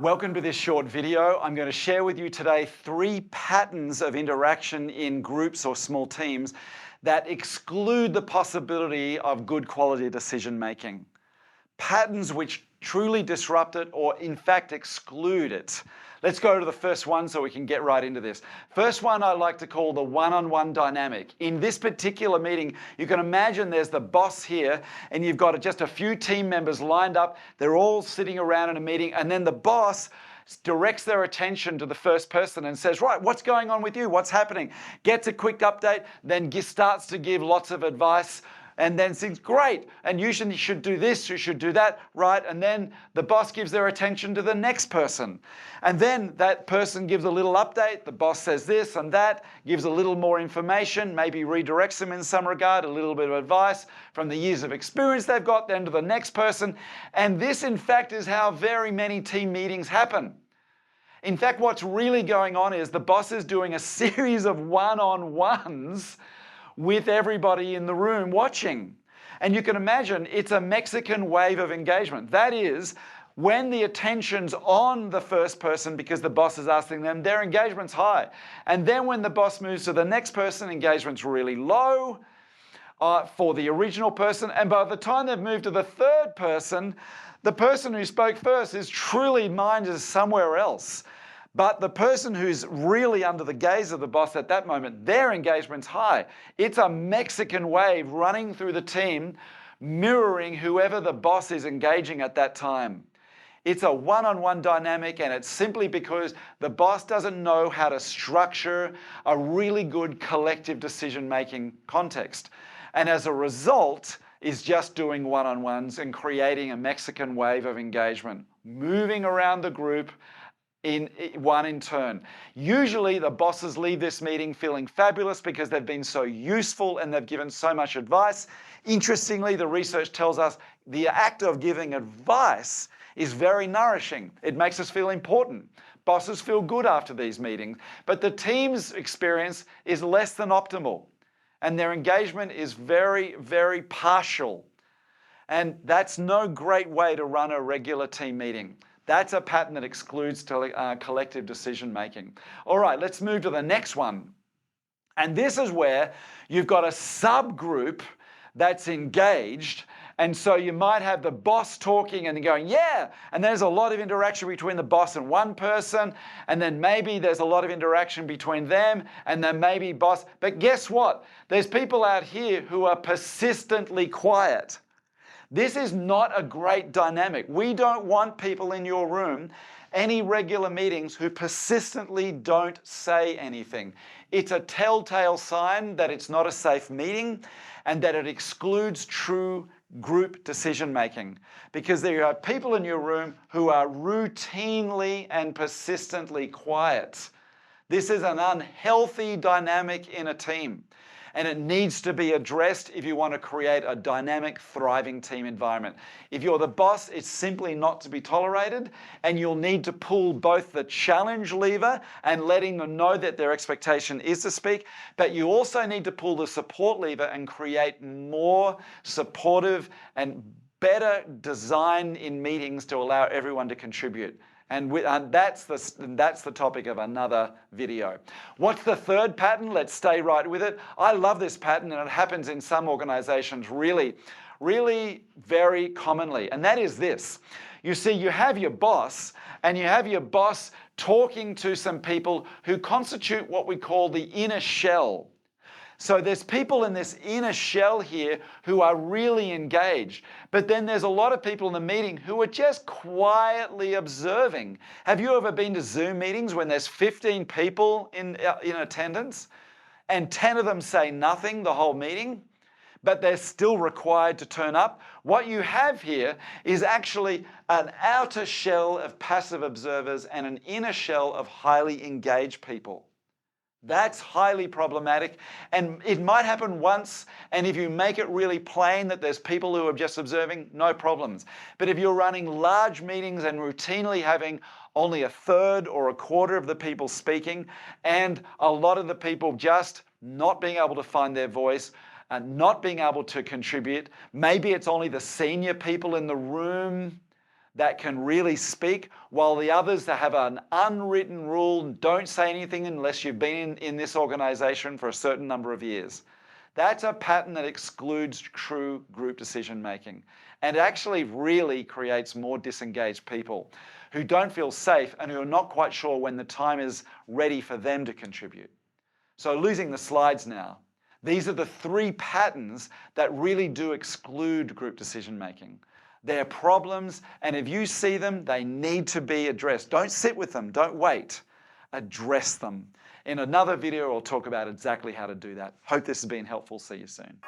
Welcome to this short video. I'm going to share with you today 3 patterns of interaction in groups or small teams that exclude the possibility of good quality decision making. Patterns which truly disrupt it or in fact exclude it. Let's go to the first one so we can get right into this. First one I like to call the one-on-one dynamic. In this particular meeting, you can imagine there's the boss here and you've got just a few team members lined up. They're all sitting around in a meeting, and then the boss directs their attention to the first person and says, right, what's going on with you? What's happening? Gets a quick update, then starts to give lots of advice, and then says, great, and you should do this, you should do that, right? And then the boss gives their attention to the next person. And then that person gives a little update, the boss says this and that, gives a little more information, maybe redirects them in some regard, a little bit of advice from the years of experience they've got, then to the next person. And this, in fact, is how very many team meetings happen. In fact, what's really going on is the boss is doing a series of one-on-ones with everybody in the room watching. And you can imagine it's a Mexican wave of engagement. That is, when the attention's on the first person because the boss is asking them, their engagement's high. And then when the boss moves to the next person, engagement's really low for the original person. And by the time they've moved to the third person, the person who spoke first is truly mind is somewhere else. But the person who's really under the gaze of the boss at that moment, their engagement's high. It's a Mexican wave running through the team, mirroring whoever the boss is engaging at that time. It's a one-on-one dynamic, and it's simply because the boss doesn't know how to structure a really good collective decision-making context. And as a result, is just doing one-on-ones and creating a Mexican wave of engagement, moving around the group, in turn. Usually the bosses leave this meeting feeling fabulous because they've been so useful and they've given so much advice. Interestingly, the research tells us the act of giving advice is very nourishing. It makes us feel important. Bosses feel good after these meetings, but the team's experience is less than optimal and their engagement is very, very partial. And that's no great way to run a regular team meeting. That's a pattern that excludes collective decision making. All right, let's move to the next one. And this is where you've got a subgroup that's engaged. And so you might have the boss talking and going, yeah, and there's a lot of interaction between the boss and one person, and then maybe there's a lot of interaction between them, and then maybe boss. But guess what? There's people out here who are persistently quiet. This is not a great dynamic. We don't want people in your room, any regular meetings, who persistently don't say anything. It's a telltale sign that it's not a safe meeting and that it excludes true group decision making, because there are people in your room who are routinely and persistently quiet. This is an unhealthy dynamic in a team. And it needs to be addressed if you want to create a dynamic, thriving team environment. If you're the boss, it's simply not to be tolerated, and you'll need to pull both the challenge lever and letting them know that their expectation is to speak, but you also need to pull the support lever and create more supportive and better design in meetings to allow everyone to contribute. And that's the topic of another video. What's the third pattern? Let's stay right with it. I love this pattern, and it happens in some organizations really very commonly. And that is this. You see, you have your boss, and you have your boss talking to some people who constitute what we call the inner shell. So there's people in this inner shell here who are really engaged. But then there's a lot of people in the meeting who are just quietly observing. Have you ever been to Zoom meetings when there's 15 people in attendance and 10 of them say nothing the whole meeting, but they're still required to turn up? What you have here is actually an outer shell of passive observers and an inner shell of highly engaged people. That's highly problematic, and it might happen once, and if you make it really plain that there's people who are just observing, no problems. But if you're running large meetings and routinely having only a third or a quarter of the people speaking, and a lot of the people just not being able to find their voice, and not being able to contribute, maybe it's only the senior people in the room that can really speak, while the others that have an unwritten rule, don't say anything unless you've been in this organization for a certain number of years. That's a pattern that excludes true group decision making, and it actually really creates more disengaged people who don't feel safe and who are not quite sure when the time is ready for them to contribute. So losing the slides now. These are the 3 patterns that really do exclude group decision making. They're problems, and if you see them, they need to be addressed. Don't sit with them, don't wait. Address them. In another video, I'll talk about exactly how to do that. Hope this has been helpful. See you soon.